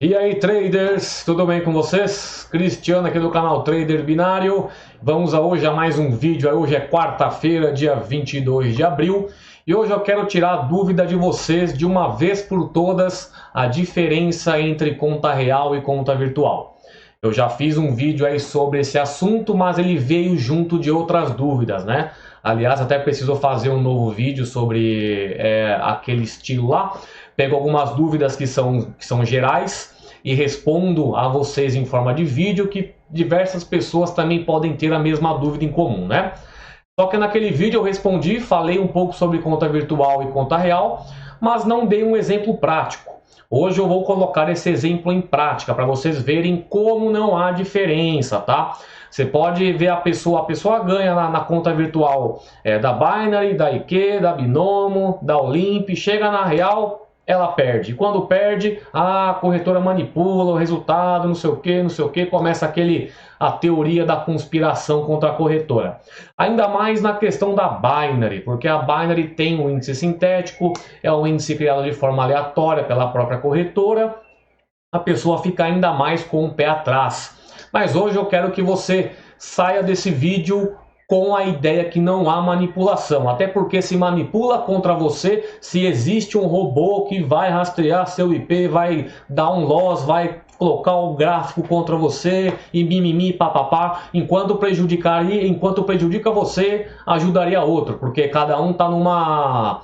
E aí, traders, tudo bem com vocês? Cristiano aqui do canal Trader Binário. Vamos hoje a mais um vídeo. Hoje é quarta-feira, dia 22 de abril. E hoje eu quero tirar a dúvida de vocês de uma vez por todas a diferença entre conta real e conta virtual. Eu já fiz um vídeo aí sobre esse assunto, mas ele veio junto de outras dúvidas, né? Aliás, até preciso fazer um novo vídeo sobre aquele estilo lá. Pego algumas dúvidas que são gerais e respondo a vocês em forma de vídeo, que diversas pessoas também podem ter a mesma dúvida em comum, né? Só que naquele vídeo eu respondi, falei um pouco sobre conta virtual e conta real, mas não dei um exemplo prático. Hoje eu vou colocar esse exemplo em prática para vocês verem como não há diferença, tá? Você pode ver a pessoa ganha na conta virtual da Binary, da IQ, da Binomo, da Olimp, chega na real, ela perde. E quando perde, a corretora manipula o resultado, não sei o que, começa a teoria da conspiração contra a corretora. Ainda mais na questão da Binary, porque a Binary tem um índice sintético, é um índice criado de forma aleatória pela própria corretora, a pessoa fica ainda mais com o pé atrás. Mas hoje eu quero que você saia desse vídeo com a ideia que não há manipulação, até porque se manipula contra você se existe um robô que vai rastrear seu IP, vai dar um loss, vai colocar o gráfico contra você e mimimi, papapá, enquanto prejudica você, ajudaria outro, porque cada um está numa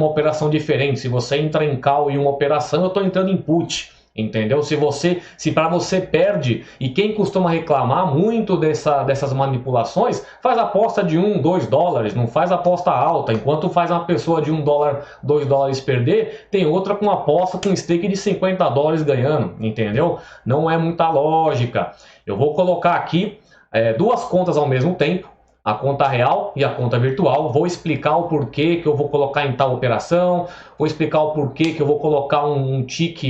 operação diferente. Se você entra em call em uma operação, eu estou entrando em put. Entendeu? Se para você perde, e quem costuma reclamar muito dessas manipulações, faz aposta de 1, 2 dólares, não faz aposta alta. Enquanto faz uma pessoa de 1 dólar, 2 dólares perder, tem outra com aposta com stake de 50 dólares ganhando, entendeu? Não é muita lógica. Eu vou colocar aqui duas contas ao mesmo tempo, a conta real e a conta virtual. Vou explicar o porquê que eu vou colocar em tal operação, vou explicar o porquê que eu vou colocar um tick,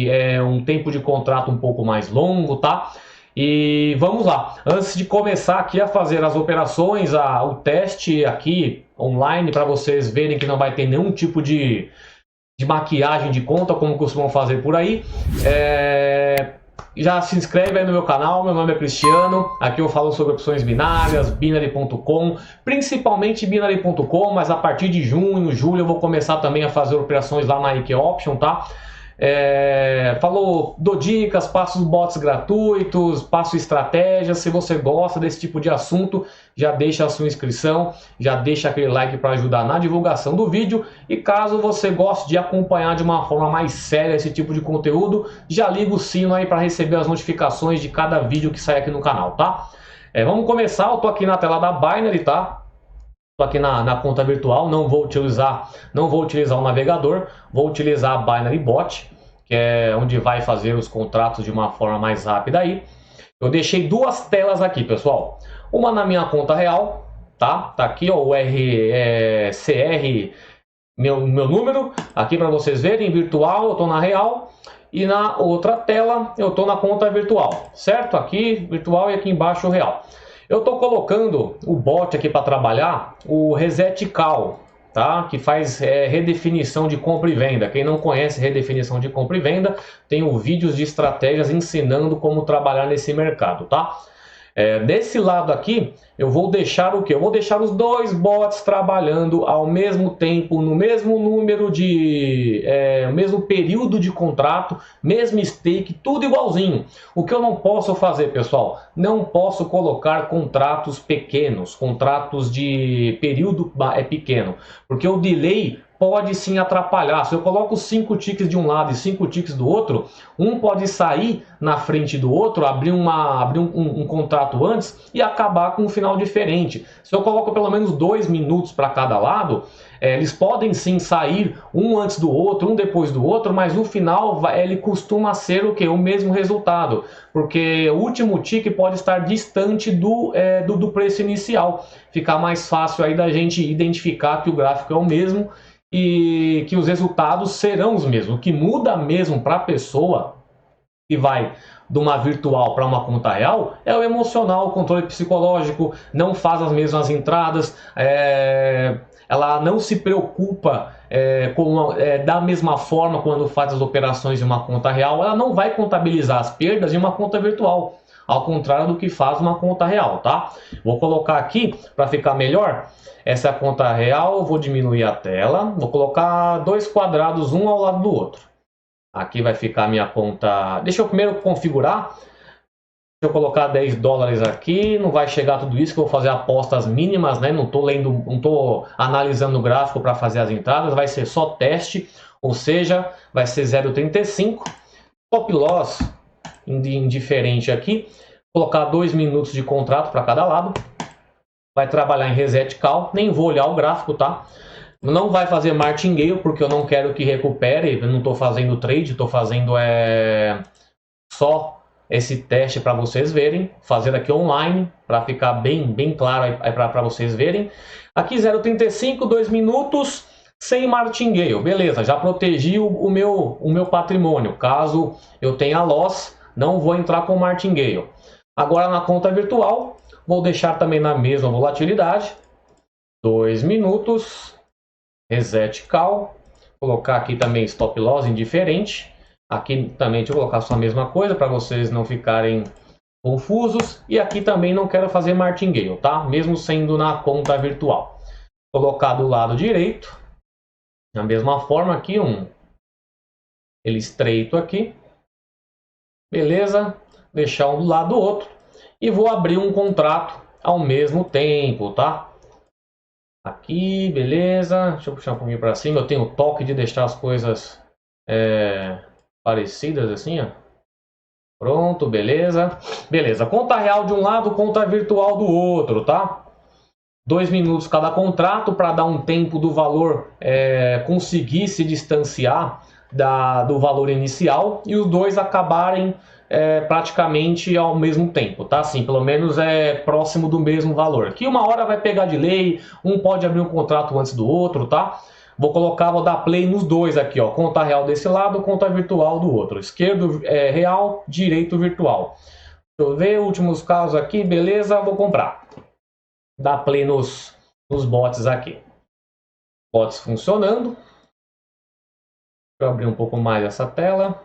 um tempo de contrato um pouco mais longo, tá? E vamos lá. Antes de começar aqui a fazer as operações, o teste aqui online, para vocês verem que não vai ter nenhum tipo de maquiagem de conta, como costumam fazer por aí. Já se inscreve aí no meu canal, meu nome é Cristiano, aqui eu falo sobre opções binárias, binary.com, principalmente binary.com, mas a partir de junho, julho eu vou começar também a fazer operações lá na IQ Option, tá? Dou dicas, passo bots gratuitos, passo estratégias. Se você gosta desse tipo de assunto, já deixa a sua inscrição, já deixa aquele like para ajudar na divulgação do vídeo. E caso você goste de acompanhar de uma forma mais séria esse tipo de conteúdo, já liga o sino aí para receber as notificações de cada vídeo que sai aqui no canal, tá? Vamos começar. Eu tô aqui na tela da Binary, tá? Estou aqui na conta virtual, não vou utilizar o navegador, vou utilizar a Binary Bot, que é onde vai fazer os contratos de uma forma mais rápida aí. Eu deixei duas telas aqui, pessoal. Uma na minha conta real, tá? Tá aqui, ó, o CR, meu número, aqui para vocês verem, virtual, eu estou na real. E na outra tela, eu estou na conta virtual, certo? Aqui, virtual, e aqui embaixo, real. Eu estou colocando o bot aqui para trabalhar, o Reset Call, tá? Que faz redefinição de compra e venda. Quem não conhece redefinição de compra e venda, tenho vídeos de estratégias ensinando como trabalhar nesse mercado, tá? Desse lado aqui, eu vou deixar o que? Eu vou deixar os dois bots trabalhando ao mesmo tempo, no mesmo número de... mesmo período de contrato, mesmo stake, tudo igualzinho. O que eu não posso fazer, pessoal? Não posso colocar contratos pequenos, contratos de período pequeno, porque o delay pode sim atrapalhar. Se eu coloco 5 ticks de um lado e 5 ticks do outro, um pode sair na frente do outro, abrir um contrato antes e acabar com um final diferente. Se eu coloco pelo menos 2 minutos para cada lado, eles podem sim sair um antes do outro, um depois do outro, mas no final ele costuma ser o que? O mesmo resultado, porque o último tick pode estar distante do preço inicial. Fica mais fácil aí da gente identificar que o gráfico é o mesmo e que os resultados serão os mesmos. O que muda mesmo para a pessoa que vai de uma virtual para uma conta real é o emocional, o controle psicológico, não faz as mesmas entradas, ela não se preocupa da mesma forma quando faz as operações em uma conta real, ela não vai contabilizar as perdas em uma conta virtual, ao contrário do que faz uma conta real, tá? Vou colocar aqui para ficar melhor. Essa é a conta real, vou diminuir a tela, vou colocar dois quadrados um ao lado do outro. Aqui vai ficar a minha conta. Deixa eu primeiro configurar. Se eu colocar 10 dólares aqui, não vai chegar tudo isso, que eu vou fazer apostas mínimas, né? Não estou analisando o gráfico para fazer as entradas, vai ser só teste, ou seja, vai ser 0,35. Stop loss indiferente aqui, colocar 2 minutos de contrato para cada lado. Vai trabalhar em reset call, nem vou olhar o gráfico, tá? Não vai fazer martingale, porque eu não quero que recupere, eu não estou fazendo trade, estou fazendo só esse teste para vocês verem, fazer aqui online, para ficar bem claro para vocês verem. Aqui 0,35, 2 minutos, sem martingale, beleza, já protegi o meu patrimônio, caso eu tenha loss, não vou entrar com martingale. Agora na conta virtual, vou deixar também na mesma volatilidade, 2 minutos, reset call, colocar aqui também stop loss indiferente. Aqui também deixa eu colocar só a mesma coisa para vocês não ficarem confusos. E aqui também não quero fazer martingale, tá? Mesmo sendo na conta virtual. Colocar do lado direito, da mesma forma aqui, ele estreito aqui. Beleza? Deixar um do lado do outro. E vou abrir um contrato ao mesmo tempo, tá? Aqui, beleza. Deixa eu puxar um pouquinho para cima. Eu tenho o toque de deixar as coisas parecidas assim, ó. Pronto, beleza. Beleza, conta real de um lado, conta virtual do outro, tá? 2 minutos cada contrato para dar um tempo do valor conseguir se distanciar do valor inicial e os dois acabarem praticamente ao mesmo tempo, tá? Assim, pelo menos próximo do mesmo valor. Que uma hora vai pegar de lei, um pode abrir um contrato antes do outro, tá? Vou dar play nos dois aqui, ó. Conta real desse lado, conta virtual do outro. Esquerdo real, direito virtual. Deixa eu ver, últimos casos aqui, beleza, vou comprar. Dá play nos bots aqui. Bots funcionando. Deixa eu abrir um pouco mais essa tela.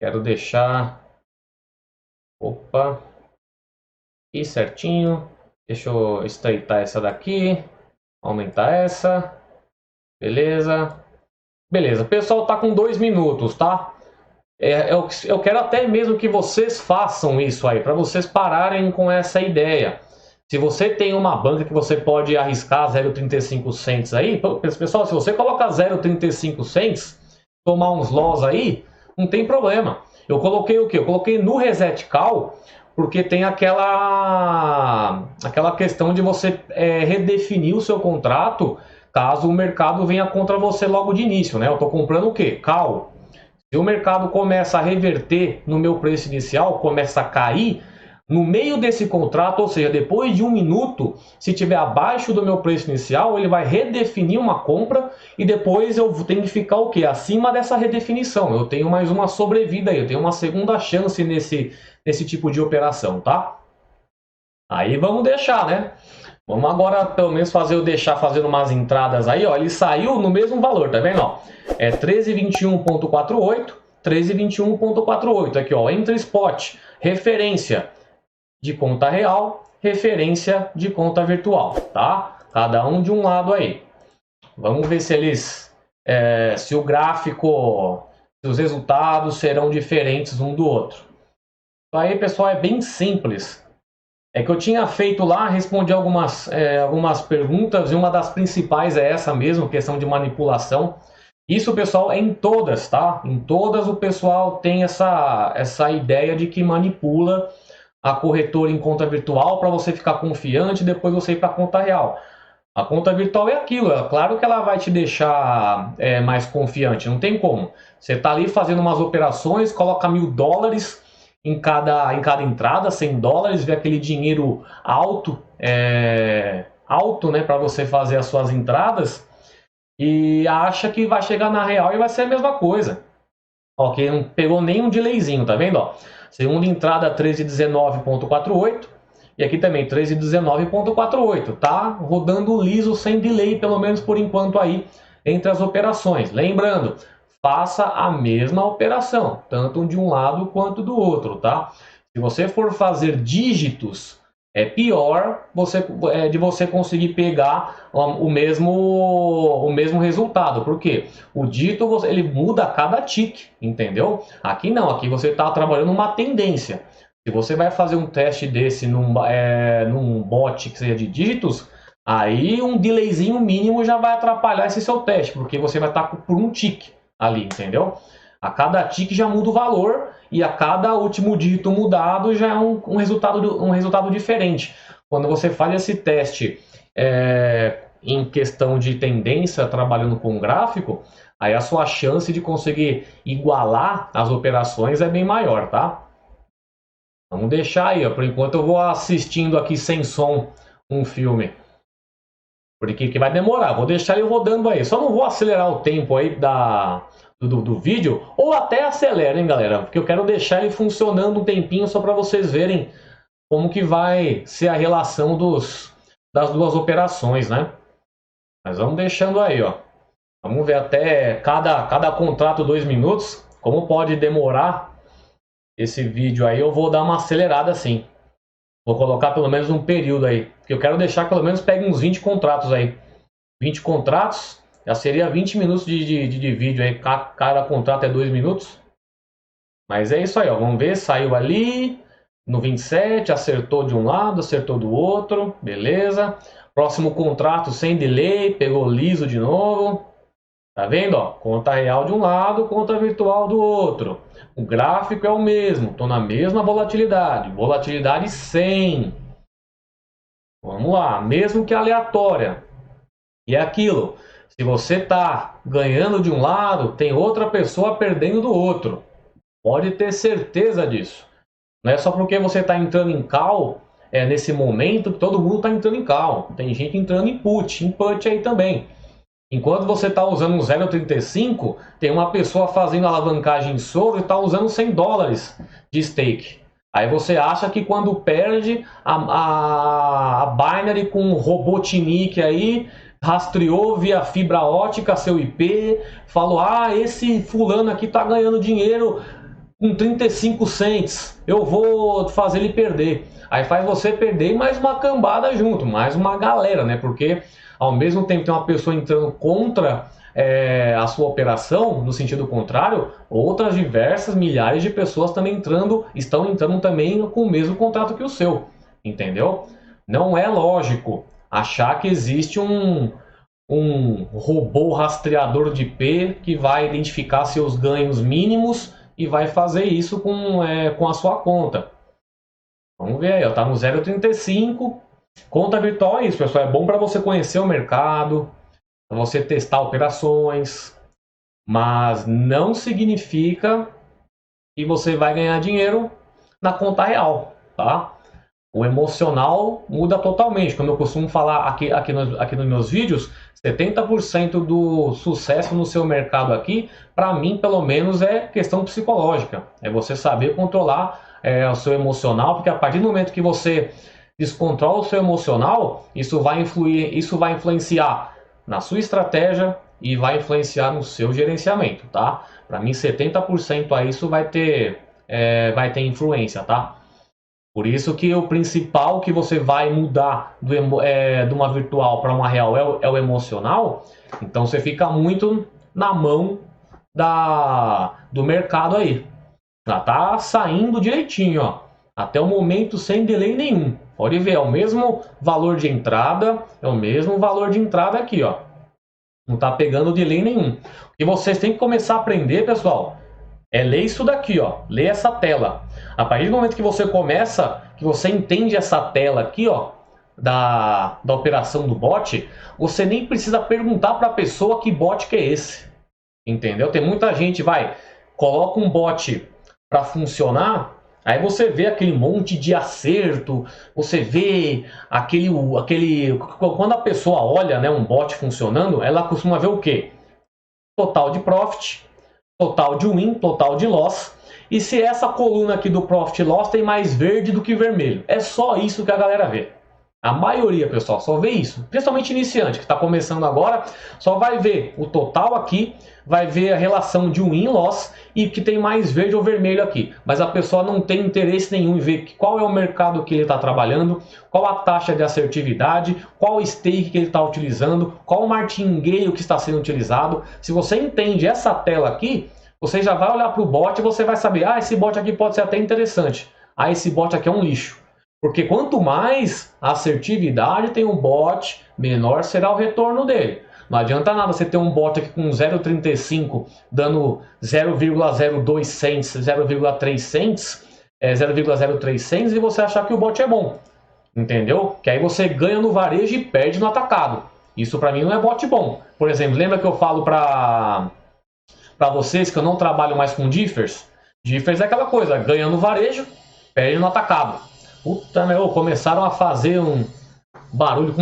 Quero deixar... Opa! Aqui certinho. Deixa eu estreitar essa daqui. Aumentar essa. Beleza. Beleza. O pessoal tá com 2 minutos, tá? Eu quero até mesmo que vocês façam isso aí, para vocês pararem com essa ideia. Se você tem uma banca que você pode arriscar 0,35 cents aí, pessoal, se você coloca 0,35 cents, tomar uns loss aí, não tem problema. Eu coloquei o quê? Eu coloquei no reset call, porque tem aquela questão de você redefinir o seu contrato caso o mercado venha contra você logo de início, né? Eu estou comprando o quê? Call. Se o mercado começa a reverter no meu preço inicial, começa a cair, no meio desse contrato, ou seja, depois de 1 minuto, se tiver abaixo do meu preço inicial, ele vai redefinir uma compra e depois eu tenho que ficar o quê? Acima dessa redefinição. Eu tenho mais uma sobrevida aí, eu tenho uma segunda chance nesse tipo de operação, tá? Aí vamos deixar, né? Vamos agora pelo menos fazendo umas entradas aí, ó. Ele saiu no mesmo valor, tá vendo? Ó? 13,21,48, 13,21,48 aqui, ó. Entre spot, referência de conta real, referência de conta virtual, tá? Cada um de um lado aí. Vamos ver se o gráfico, se os resultados serão diferentes um do outro. Isso aí, pessoal, é bem simples. É que eu tinha feito lá, respondi algumas perguntas e uma das principais é essa mesmo, questão de manipulação. Isso, pessoal, é em todas, tá? Em todas o pessoal tem essa ideia de que manipula a corretora em conta virtual para você ficar confiante e depois você ir para a conta real. A conta virtual é aquilo, claro que ela vai te deixar mais confiante, não tem como. Você está ali fazendo umas operações, coloca $1.000 em cada entrada, $100, vê aquele dinheiro alto, né, para você fazer as suas entradas e acha que vai chegar na real e vai ser a mesma coisa. Ok, não pegou nenhum delayzinho, tá vendo? Ó? Segunda entrada 13,19,48, E aqui também 1319,48. Tá rodando liso sem delay, pelo menos por enquanto aí, entre as operações. Lembrando, faça a mesma operação, tanto de um lado quanto do outro, tá? Se você for fazer dígitos, é pior de você conseguir pegar o mesmo resultado. Por quê? O dígito ele muda a cada tique, entendeu? Aqui não, aqui você está trabalhando uma tendência. Se você vai fazer um teste desse num bot que seja de dígitos, aí um delayzinho mínimo já vai atrapalhar esse seu teste, porque você vai estar por um tique ali, entendeu? A cada tique já muda o valor e a cada último dígito mudado já é um resultado diferente. Quando você faz esse teste em questão de tendência, trabalhando com gráfico, aí a sua chance de conseguir igualar as operações é bem maior, tá? Vamos deixar aí, ó. Por enquanto eu vou assistindo aqui sem som um filme. Porque que vai demorar, vou deixar ele rodando aí. Só não vou acelerar o tempo aí do vídeo, ou até acelera, hein, galera? Porque eu quero deixar ele funcionando um tempinho só para vocês verem como que vai ser a relação das duas operações, né? Mas vamos deixando aí, ó. Vamos ver até cada contrato 2 minutos. Como pode demorar esse vídeo aí, eu vou dar uma acelerada assim. Vou colocar pelo menos um período aí. Porque eu quero deixar que pelo menos pegue uns 20 contratos aí. 20 contratos. Já seria 20 minutos de vídeo aí. Cada contrato é 2 minutos. Mas é isso aí, ó. Vamos ver. Saiu ali no 27. Acertou de um lado, acertou do outro. Beleza. Próximo contrato sem delay. Pegou liso de novo. Tá vendo, ó? Conta real de um lado, conta virtual do outro. O gráfico é o mesmo. Estou na mesma volatilidade. Volatilidade 100. Vamos lá. Mesmo que aleatória. E é aquilo. Se você está ganhando de um lado, tem outra pessoa perdendo do outro. Pode ter certeza disso. Não é só porque você está entrando em call, nesse momento, que todo mundo está entrando em call. Tem gente entrando em put aí também. Enquanto você está usando um 0,35, tem uma pessoa fazendo alavancagem em Solver e está usando $100 de stake. Aí você acha que quando perde, a Binary com Robotnik aí, rastreou via fibra ótica seu IP, falou, esse fulano aqui tá ganhando dinheiro com 35 cents, eu vou fazer ele perder. Aí faz você perder e mais uma cambada junto, mais uma galera, né? Porque ao mesmo tempo tem uma pessoa entrando contra a sua operação, no sentido contrário, outras diversas milhares de pessoas também estão entrando também com o mesmo contrato que o seu, entendeu? Não é lógico achar que existe um robô rastreador de IP que vai identificar seus ganhos mínimos e vai fazer isso com a sua conta. Vamos ver aí, está no 0,35. Conta virtual é isso, pessoal. É bom para você conhecer o mercado, para você testar operações, mas não significa que você vai ganhar dinheiro na conta real, tá? O emocional muda totalmente. Como eu costumo falar aqui nos meus vídeos, 70% do sucesso no seu mercado aqui, para mim, pelo menos, é questão psicológica. É você saber controlar o seu emocional, porque a partir do momento que você descontrola o seu emocional, isso vai influenciar na sua estratégia e vai influenciar no seu gerenciamento, tá? Para mim, 70% a isso vai ter influência, tá? Por isso que o principal que você vai mudar de uma virtual para uma real é o emocional. Então você fica muito na mão do mercado aí. Já tá saindo direitinho, ó. Até o momento sem delay nenhum. Pode ver, é o mesmo valor de entrada, é o mesmo valor de entrada aqui, ó. Não tá pegando delay nenhum. O que vocês têm que começar a aprender, pessoal, é ler isso daqui, ó. Ler essa tela. A partir do momento que você começa, que você entende essa tela aqui, ó, da operação do bot, você nem precisa perguntar para a pessoa que bot que é esse. Entendeu? Tem muita gente, coloca um bot para funcionar, aí você vê aquele monte de acerto, você vê quando a pessoa olha, né, um bot funcionando, ela costuma ver o quê? Total de profit, total de win, total de loss. e se essa coluna aqui do Profit Loss tem mais verde do que vermelho. É só isso que a galera vê. A maioria, pessoal, só vê isso. Principalmente iniciante, que está começando agora, só vai ver o total aqui, vai ver a relação de win-loss e que tem mais verde ou vermelho aqui. Mas a pessoa não tem interesse nenhum em ver qual é o mercado que ele está trabalhando, qual a taxa de assertividade, qual o stake que ele está utilizando, qual o martingale que está sendo utilizado. Se você entende essa tela aqui, você já vai olhar para o bot e você vai saber, ah, esse bot aqui pode ser até interessante. Ah, esse bot aqui é um lixo. Porque quanto mais assertividade tem um bot, menor será o retorno dele. Não adianta nada você ter um bot aqui com 0,35 dando 0,02 cents, 0,3 cents, 0,03 cents e você achar que o bot é bom. Entendeu? Que aí você ganha no varejo e perde no atacado. Isso para mim não é bot bom. Por exemplo, lembra que eu falo para vocês que eu não trabalho mais com differs? Differs é aquela coisa, ganha no varejo, perde no atacado. Puta, meu, começaram a fazer um barulho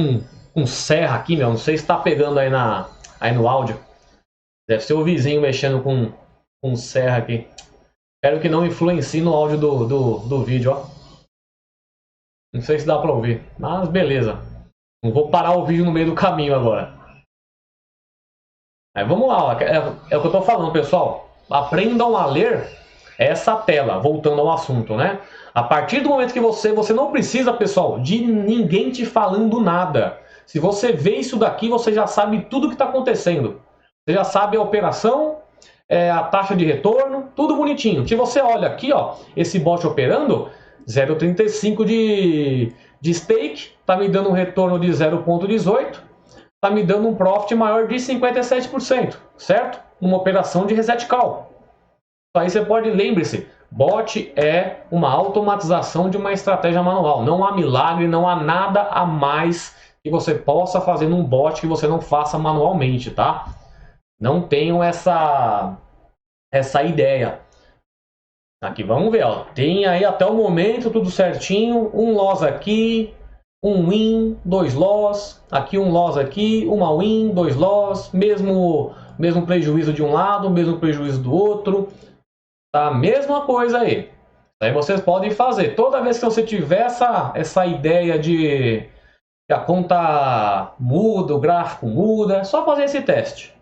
com serra aqui, meu. Não sei se tá pegando aí no áudio. Deve ser o vizinho mexendo com serra aqui. Espero que não influencie no áudio do vídeo, ó. Não sei se dá pra ouvir, mas beleza. Não vou parar o vídeo no meio do caminho agora. Aí vamos lá, ó. É o que eu tô falando, pessoal. Aprendam a ler essa tela, voltando ao assunto, né? A partir do momento que você não precisa, pessoal, de ninguém te falando nada. Se você vê isso daqui, você já sabe tudo o que está acontecendo. Você já sabe a operação, a taxa de retorno, tudo bonitinho. Se você olha aqui, ó, esse bot operando, 0,35 de stake, está me dando um retorno de 0,18, está me dando um profit maior de 57%, certo? Uma operação de reset call. Aí você pode, lembre-se, bot é uma automatização de uma estratégia manual. Não há milagre, não há nada a mais que você possa fazer num bot que você não faça manualmente, tá? Não tenham essa ideia. Aqui, vamos ver, ó. Tem aí até o momento tudo certinho. Um loss aqui, um win, 2 loss. Aqui um loss aqui, uma win, 2 loss. Mesmo prejuízo de um lado, mesmo prejuízo do outro. Tá, a mesma coisa aí. Aí vocês podem fazer. Toda vez que você tiver essa ideia de que a conta muda, o gráfico muda, é só fazer esse teste.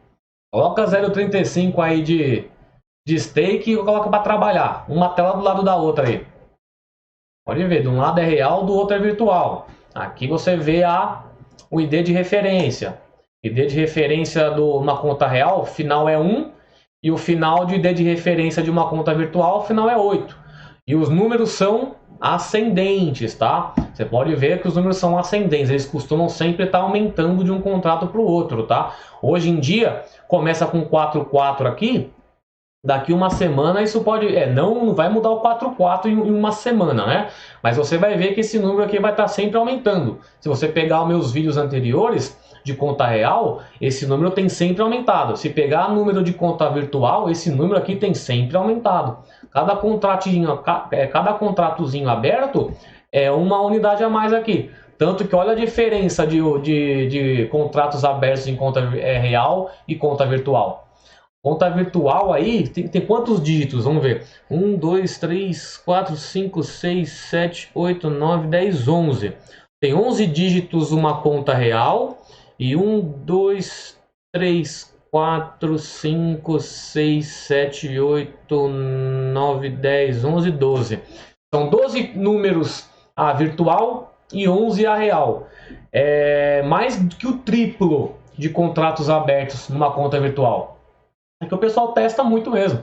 Coloca 0,35 aí de stake e coloca para trabalhar. Uma tela do lado da outra aí. Pode ver, de um lado é real, do outro é virtual. Aqui você vê o ID de referência. ID de referência de uma conta real, final é 1. E o final de ID de referência de uma conta virtual, o final é 8. E os números são ascendentes, tá? Você pode ver que os números são ascendentes. Eles costumam sempre estar aumentando de um contrato para o outro, tá? Hoje em dia, começa com 4,4 aqui. Daqui uma semana isso pode... não vai mudar o 4,4 em uma semana, né? Mas você vai ver que esse número aqui vai estar sempre aumentando. Se você pegar os meus vídeos anteriores de conta real, esse número tem sempre aumentado. Se pegar número de conta virtual, esse número aqui tem sempre aumentado. Cada contratozinho aberto é uma unidade a mais aqui. Tanto que olha a diferença de contratos abertos em conta real e conta virtual. Conta virtual aí tem quantos dígitos? Vamos ver. 1, 2, 3, 4, 5, 6, 7, 8, 9, 10, 11. Tem 11 dígitos uma conta real. E 1, 2, 3, 4, 5, 6, 7, 8, 9, 10, 11, 12. São 12 números a virtual e 11 a real. É mais do que o triplo de contratos abertos numa conta virtual. É que o pessoal testa muito mesmo.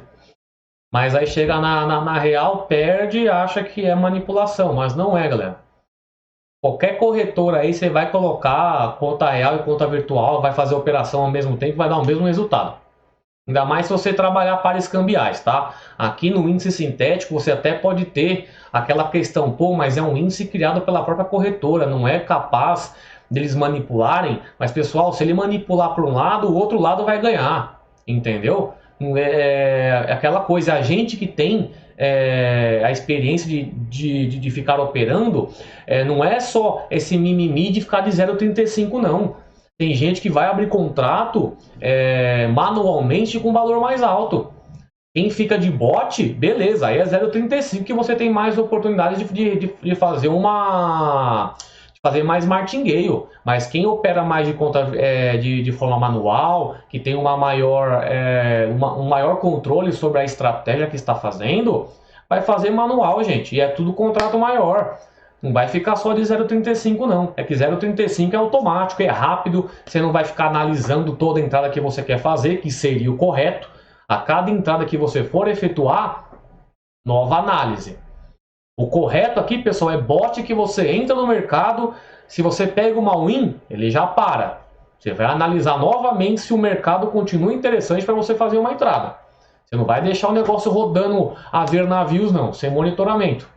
Mas aí chega na real, perde e acha que é manipulação. Mas não é, galera. Qualquer corretora aí, você vai colocar conta real e conta virtual, vai fazer a operação ao mesmo tempo, vai dar o mesmo resultado. Ainda mais se você trabalhar pares cambiais, tá? Aqui no índice sintético, você até pode ter aquela questão, pô, mas é um índice criado pela própria corretora, não é capaz deles manipularem. Mas, pessoal, se ele manipular para um lado, o outro lado vai ganhar, entendeu? É aquela coisa, a gente que tem a experiência de ficar operando, não é só esse mimimi de ficar de 0,35 não. Tem gente que vai abrir contrato manualmente com valor mais alto. Quem fica de bot, beleza, aí é 0,35 que você tem mais oportunidade de fazer fazer mais martingale. Mas quem opera mais de conta de forma manual, que tem uma maior, um maior controle sobre a estratégia que está fazendo, vai fazer manual, gente. E é tudo contrato maior. Não vai ficar só de 0,35 não. É que 0,35 é automático, é rápido. Você não vai ficar analisando toda a entrada que você quer fazer, que seria o correto. A cada entrada que você for efetuar, nova análise. O correto aqui, pessoal, é bot que você entra no mercado. Se você pega uma win, ele já para. Você vai analisar novamente se o mercado continua interessante para você fazer uma entrada. Você não vai deixar o negócio rodando a ver navios, não, sem monitoramento.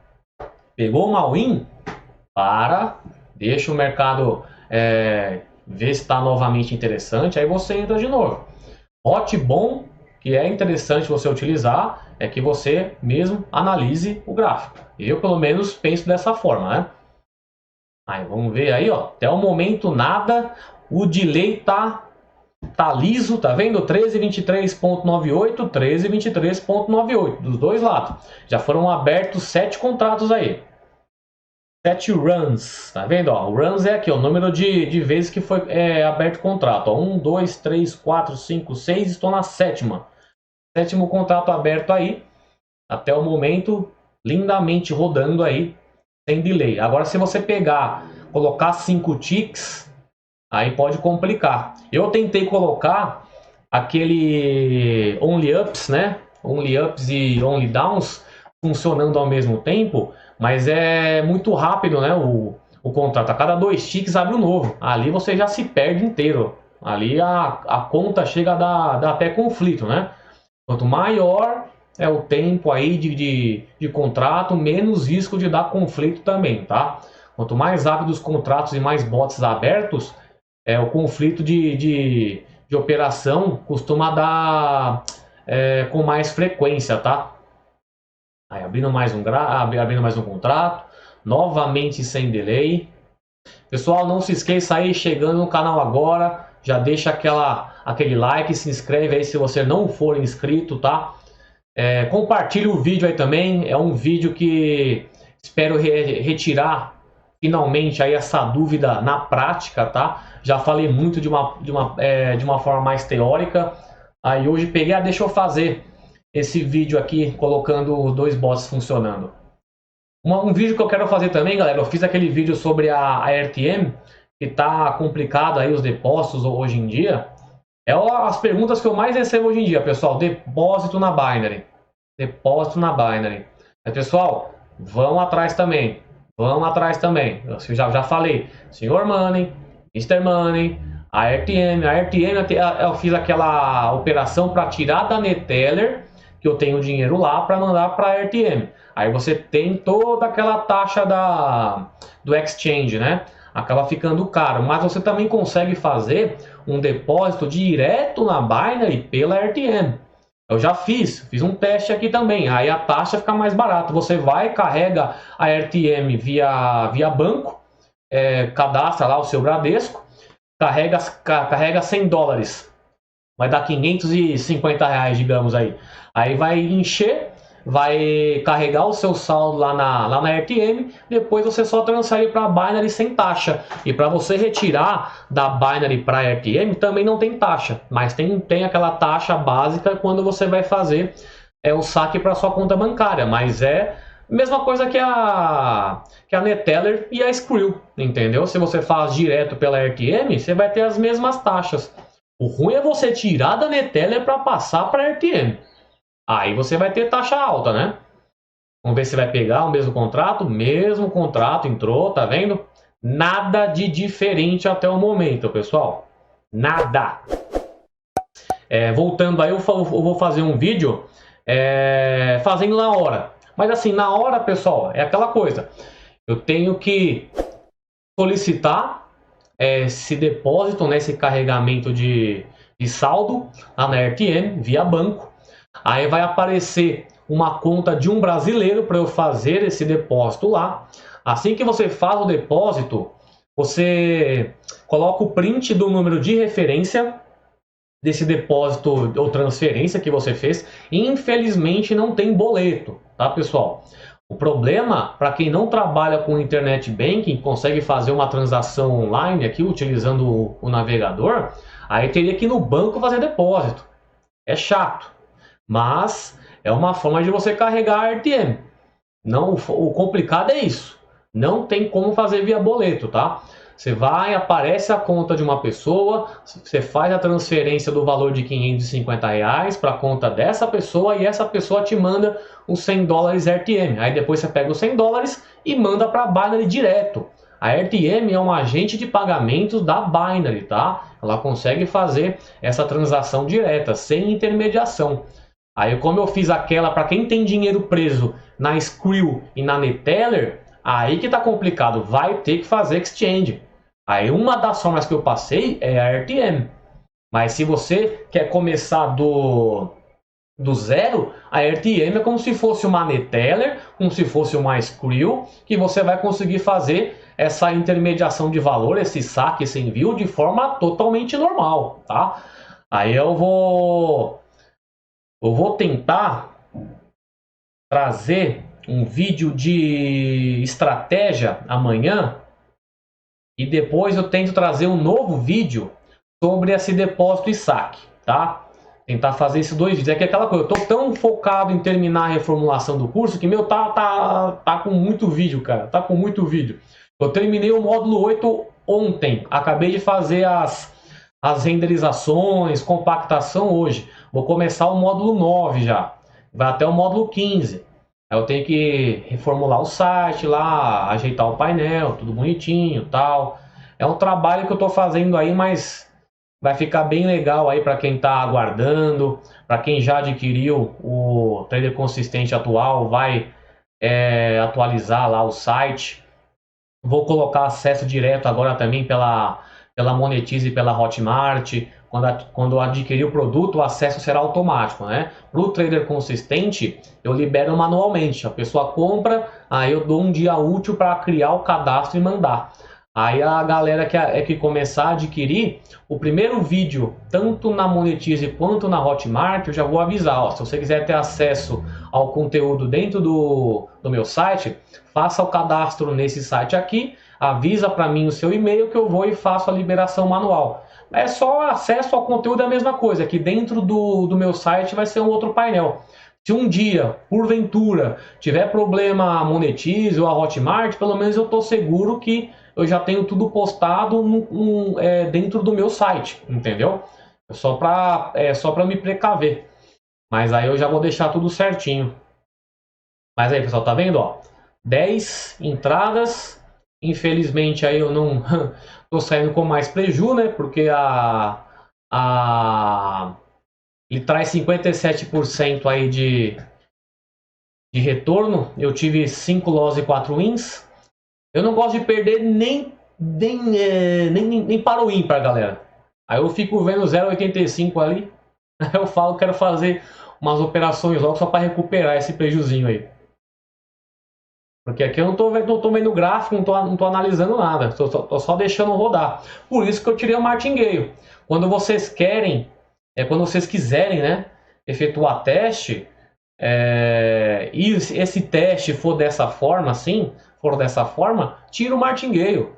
Pegou uma win, para, deixa o mercado ver se está novamente interessante, aí você entra de novo. Bot bom, que é interessante você utilizar, é que você mesmo analise o gráfico. Eu, pelo menos, penso dessa forma, né? Aí, vamos ver aí, ó. Até o momento, nada. O delay tá liso, tá vendo? 13,23,98, 13,23,98, dos dois lados. Já foram abertos 7 contratos aí. 7 runs, tá vendo? Ó, o runs é aqui, ó, o número de vezes que foi aberto o contrato. Ó, 1, 2, 3, 4, 5, 6, estou na sétima. Sétimo contrato aberto aí, até o momento, lindamente rodando aí, sem delay. Agora, se você pegar, colocar 5 ticks, aí pode complicar. Eu tentei colocar aquele only ups, né? Only ups e only downs funcionando ao mesmo tempo, mas é muito rápido, né? O contrato, a cada 2 ticks abre um novo. Ali você já se perde inteiro. Ali a conta chega a dar até conflito, né? Quanto maior é o tempo aí de contrato, menos risco de dar conflito também, tá? Quanto mais rápido os contratos e mais bots abertos, o conflito de operação costuma dar com mais frequência, tá? Aí, abrindo mais um contrato, novamente sem delay. Pessoal, não se esqueça aí, chegando no canal agora, já deixa aquele like, se inscreve aí se você não for inscrito, tá? Compartilhe o vídeo aí também, é um vídeo que espero retirar finalmente aí essa dúvida na prática, tá? Já falei muito de uma forma mais teórica, aí hoje peguei, deixa eu fazer esse vídeo aqui colocando 2 bots funcionando. Um vídeo que eu quero fazer também, galera, eu fiz aquele vídeo sobre a RTM, que tá complicado aí os depósitos hoje em dia. É as perguntas que eu mais recebo hoje em dia, pessoal. Depósito na Binary. Depósito na Binary. Mas, pessoal, vão atrás também. Vão atrás também. Eu já falei. Senhor Money, Mr. Money, a RTM. A RTM eu fiz aquela operação para tirar da Neteller, que eu tenho dinheiro lá, para mandar para a RTM. Aí você tem toda aquela taxa do exchange, né? Acaba ficando caro, mas você também consegue fazer um depósito direto na Binary pela RTM. Eu já fiz um teste aqui também, aí a taxa fica mais barata. Você vai, carrega a RTM via banco, cadastra lá o seu Bradesco, carrega 100 dólares, vai dar 550 reais, digamos aí. Aí vai encher, vai carregar o seu saldo lá na RTM, depois você só transfere para a Binary sem taxa. E para você retirar da Binary para a RTM também não tem taxa, mas tem aquela taxa básica quando você vai fazer o saque para sua conta bancária, mas é a mesma coisa que a Neteller e a Skrill, entendeu? Se você faz direto pela RTM, você vai ter as mesmas taxas. O ruim é você tirar da Neteller para passar para a RTM. Aí você vai ter taxa alta, né? Vamos ver se vai pegar o mesmo contrato, entrou, tá vendo? Nada de diferente até o momento, pessoal. Nada. Voltando aí, eu vou fazer um vídeo fazendo na hora. Mas assim, na hora, pessoal, é aquela coisa. Eu tenho que solicitar esse depósito, né, esse carregamento de saldo lá na RTM, via banco. Aí vai aparecer uma conta de um brasileiro para eu fazer esse depósito lá. Assim que você faz o depósito, você coloca o print do número de referência desse depósito ou transferência que você fez. Infelizmente não tem boleto, tá, pessoal? O problema, para quem não trabalha com internet banking, consegue fazer uma transação online aqui utilizando o navegador, aí teria que ir no banco fazer depósito. É chato, mas é uma forma de você carregar a RTM. Não, o complicado é isso. Não tem como fazer via boleto, tá? Você vai, aparece a conta de uma pessoa, você faz a transferência do valor de R$550 para a conta dessa pessoa e essa pessoa te manda os $100 RTM. Aí depois você pega os $100 e manda para a Binary direto. A RTM é um agente de pagamentos da Binary, tá? Ela consegue fazer essa transação direta, sem intermediação. Aí como eu fiz aquela para quem tem dinheiro preso na Skrill e na Neteller, aí que tá complicado, vai ter que fazer exchange. Aí uma das formas que eu passei é a RTM. Mas se você quer começar do zero, a RTM é como se fosse uma Neteller, como se fosse uma Skrill, que você vai conseguir fazer essa intermediação de valor, esse saque, esse envio de forma totalmente normal, tá? Aí eu vou tentar trazer um vídeo de estratégia amanhã e depois eu tento trazer um novo vídeo sobre esse depósito e saque, tá? Tentar fazer esses dois vídeos. É que aquela coisa, eu tô tão focado em terminar a reformulação do curso que meu tá com muito vídeo, cara. Tá com muito vídeo. Eu terminei o módulo 8 ontem. Acabei de fazer as renderizações, compactação hoje. Vou começar o módulo 9 já. Vai até o módulo 15. Aí eu tenho que reformular o site lá, ajeitar o painel, tudo bonitinho, tal. É um trabalho que eu estou fazendo aí, mas vai ficar bem legal aí para quem está aguardando, para quem já adquiriu o Trader Consistente atual, vai atualizar lá o site. Vou colocar acesso direto agora também pela Monetize e pela Hotmart. Quando adquirir o produto, o acesso será automático, né? Para o Trader Consistente, eu libero manualmente. A pessoa compra, aí eu dou um dia útil para criar o cadastro e mandar. Aí a galera que começar a adquirir, o primeiro vídeo, tanto na Monetize quanto na Hotmart, eu já vou avisar. Ó, se você quiser ter acesso ao conteúdo dentro do meu site, faça o cadastro nesse site aqui, avisa para mim o seu e-mail que eu vou e faço a liberação manual. É só acesso ao conteúdo, é a mesma coisa, que dentro do meu site vai ser um outro painel. Se um dia, porventura, tiver problema a Monetize ou a Hotmart, pelo menos eu estou seguro que eu já tenho tudo postado dentro do meu site, entendeu? Só para me precaver. Mas aí eu já vou deixar tudo certinho. Mas aí, pessoal, tá vendo? Ó, 10 entradas. Infelizmente aí eu não tô saindo com mais preju, né? Porque ele traz 57% aí de retorno. Eu tive 5 loss e 4 wins. Eu não gosto de perder nem para o ímpar, galera. Aí eu fico vendo 0,85 ali. Aí eu falo que quero fazer umas operações logo só para recuperar esse prejuzinho aí. Porque aqui eu não tô vendo gráfico, não tô analisando nada. Tô só deixando rodar. Por isso que eu tirei o martingale. Quando vocês querem, quando vocês quiserem, né, efetuar teste, e esse teste for dessa forma, assim, tira o martingale.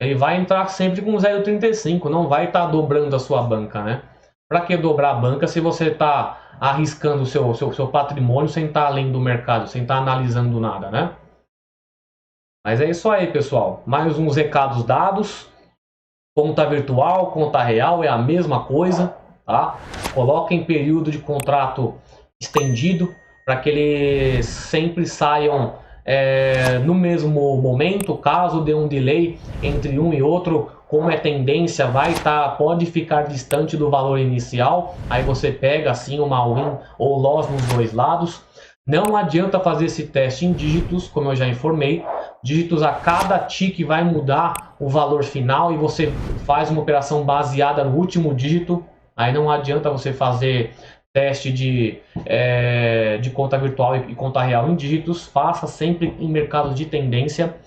Ele vai entrar sempre com 0,35, não vai estar dobrando a sua banca, né? Para que dobrar a banca se você está arriscando o seu patrimônio sem estar além do mercado, sem estar analisando nada, né? Mas é isso aí, pessoal. Mais uns recados dados. Conta virtual, conta real é a mesma coisa, tá? Coloca em período de contrato estendido para que eles sempre saiam no mesmo momento. Caso dê um delay entre um e outro, como é tendência, pode ficar distante do valor inicial. Aí você pega assim uma win ou loss nos dois lados. Não adianta fazer esse teste em dígitos, como eu já informei. Dígitos a cada tick vai mudar o valor final e você faz uma operação baseada no último dígito. Aí não adianta você fazer teste de conta virtual e conta real em dígitos. Faça sempre em mercados de tendência.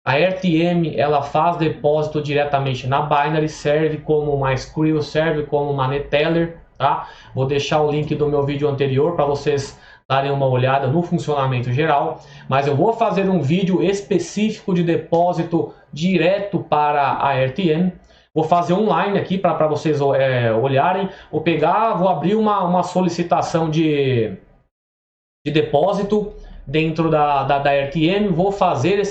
A RTM ela faz depósito diretamente na Binary, serve como uma Skrill, serve como uma Neteller, tá? Vou deixar o link do meu vídeo anterior para vocês darem uma olhada no funcionamento geral, mas eu vou fazer um vídeo específico de depósito direto para a RTM. Vou fazer online aqui para vocês olharem. Vou pegar, vou abrir uma solicitação de depósito dentro da RTM, vou fazer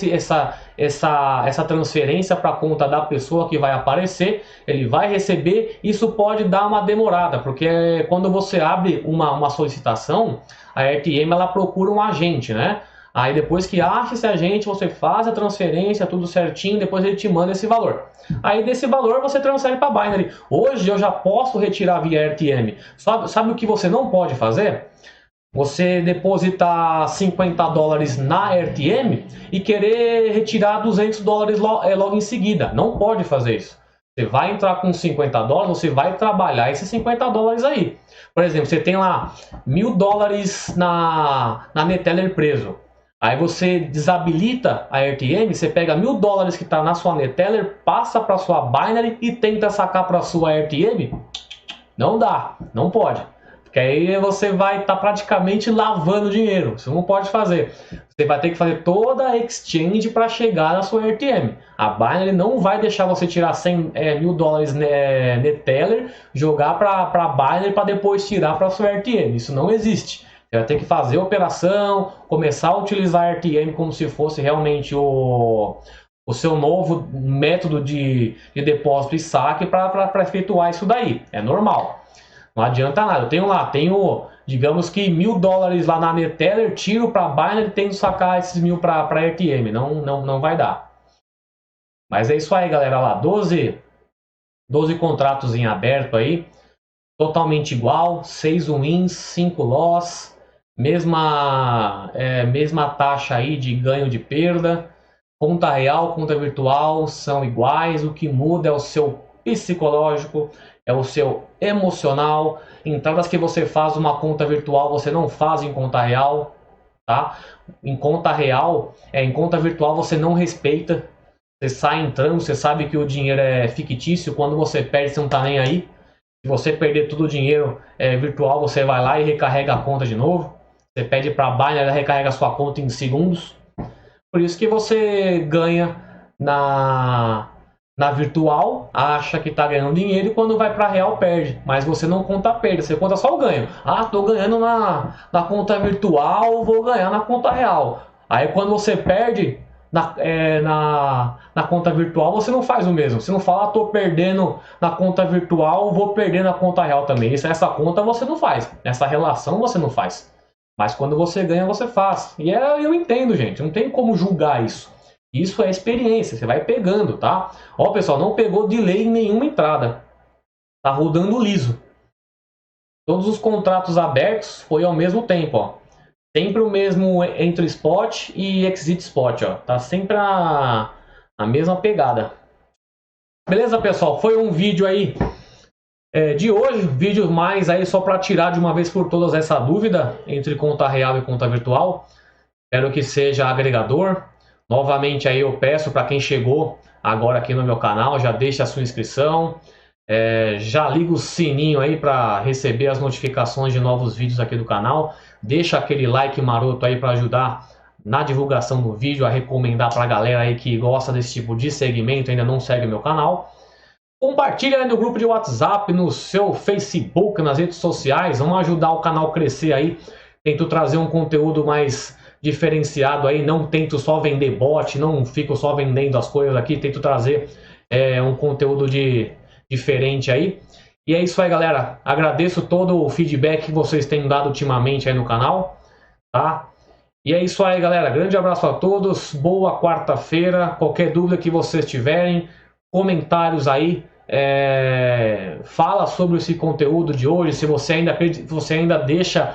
essa transferência para a conta da pessoa que vai aparecer, ele vai receber. Isso pode dar uma demorada, porque quando você abre uma solicitação, a RTM ela procura um agente, né? Aí depois que acha esse agente, você faz a transferência, tudo certinho, depois ele te manda esse valor. Aí desse valor você transfere para a Binary. Hoje eu já posso retirar via RTM. Sabe o que você não pode fazer? Você depositar $50 na RTM e querer retirar $200 logo em seguida. Não pode fazer isso. Você vai entrar com $50, você vai trabalhar esses $50 aí. Por exemplo, você tem lá $1.000 na Neteller preso. Aí você desabilita a RTM, você pega $1.000 que está na sua Neteller, passa para sua Binary e tenta sacar para sua RTM. Não dá, não pode. Porque aí você vai estar praticamente lavando dinheiro. Você não pode fazer. Você vai ter que fazer toda a exchange para chegar na sua RTM. A Binary não vai deixar você tirar $1.000 Neteller, jogar para a Binary para depois tirar para a sua RTM. Isso não existe. Você vai ter que fazer a operação, começar a utilizar a RTM como se fosse realmente o seu novo método de depósito e saque para efetuar isso daí. É normal. Não adianta nada. Eu tenho, digamos que $1.000 lá na Neteller, tiro para a Binary e tento sacar esses 1.000 para a RTM. Não vai dar. Mas é isso aí, galera. Lá, 12 contratos em aberto aí. Totalmente igual. 6 wins, 5 loss. Mesma taxa aí de ganho de perda. Conta real, conta virtual são iguais. O que muda é o seu psicológico, é o seu emocional. Entradas que você faz uma conta virtual, você não faz em conta real, tá? Em conta real, em conta virtual você não respeita. Você sai entrando, você sabe que o dinheiro é fictício. Quando você perde, você não tá nem aí. Se você perder todo o dinheiro virtual, você vai lá e recarrega a conta de novo. Você pede para a Binary, ela recarrega a sua conta em segundos. Por isso que você ganha na virtual, acha que está ganhando dinheiro, e quando vai para real perde. Mas você não conta a perda, você conta só o ganho. Ah, estou ganhando na conta virtual, vou ganhar na conta real. Aí quando você perde na conta virtual, você não faz o mesmo. Você não fala, estou perdendo na conta virtual, vou perder na conta real também. Essa conta você não faz, essa relação você não faz. Mas quando você ganha, você faz. E eu entendo, gente, não tem como julgar isso. Isso é experiência, você vai pegando, tá? Ó, pessoal, não pegou delay em nenhuma entrada. Tá rodando liso. Todos os contratos abertos foi ao mesmo tempo, ó. Sempre o mesmo entry spot e exit spot, ó. Tá sempre a mesma pegada. Beleza, pessoal? Foi um vídeo aí de hoje. Vídeo mais aí só para tirar de uma vez por todas essa dúvida entre conta real e conta virtual. Espero que seja agregador. Novamente aí eu peço para quem chegou agora aqui no meu canal, já deixa a sua inscrição, já liga o sininho aí para receber as notificações de novos vídeos aqui do canal, deixa aquele like maroto aí para ajudar na divulgação do vídeo, a recomendar para a galera aí que gosta desse tipo de segmento, ainda não segue o meu canal. Compartilha aí no grupo de WhatsApp, no seu Facebook, nas redes sociais, vamos ajudar o canal a crescer aí. Tento trazer um conteúdo mais diferenciado aí, não tento só vender bot, não fico só vendendo as coisas aqui, tento trazer um conteúdo diferente aí. E é isso aí, galera. Agradeço todo o feedback que vocês têm dado ultimamente aí no canal, tá? E é isso aí, galera. Grande abraço a todos, boa quarta-feira. Qualquer dúvida que vocês tiverem, comentários aí, fala sobre esse conteúdo de hoje, se você ainda deixa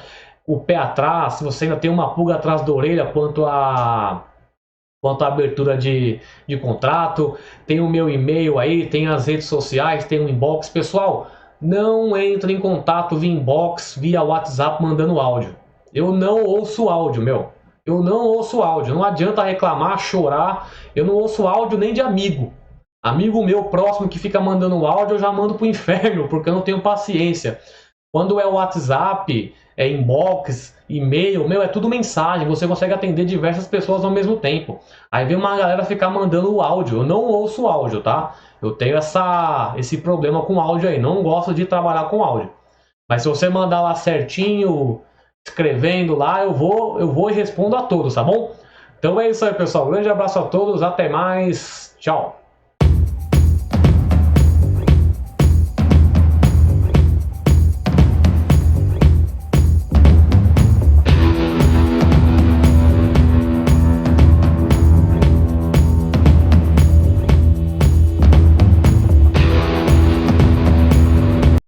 o pé atrás, se você ainda tem uma pulga atrás da orelha quanto à abertura de contrato. Tem o meu e-mail aí, tem as redes sociais, tem o inbox. Pessoal, não entre em contato via inbox, via WhatsApp mandando áudio. Eu não ouço áudio, meu. eu não ouço áudio. Não adianta reclamar, chorar. Eu não ouço áudio nem de amigo. Amigo meu próximo que fica mandando áudio, eu já mando pro inferno, porque eu não tenho paciência. Quando é WhatsApp, é inbox, e-mail, meu, é tudo mensagem. Você consegue atender diversas pessoas ao mesmo tempo. Aí vem uma galera ficar mandando o áudio. Eu não ouço áudio, tá? Eu tenho esse problema com áudio aí. Não gosto de trabalhar com áudio. Mas se você mandar lá certinho, escrevendo lá, eu vou e respondo a todos, tá bom? Então é isso aí, pessoal. Grande abraço a todos. Até mais. Tchau.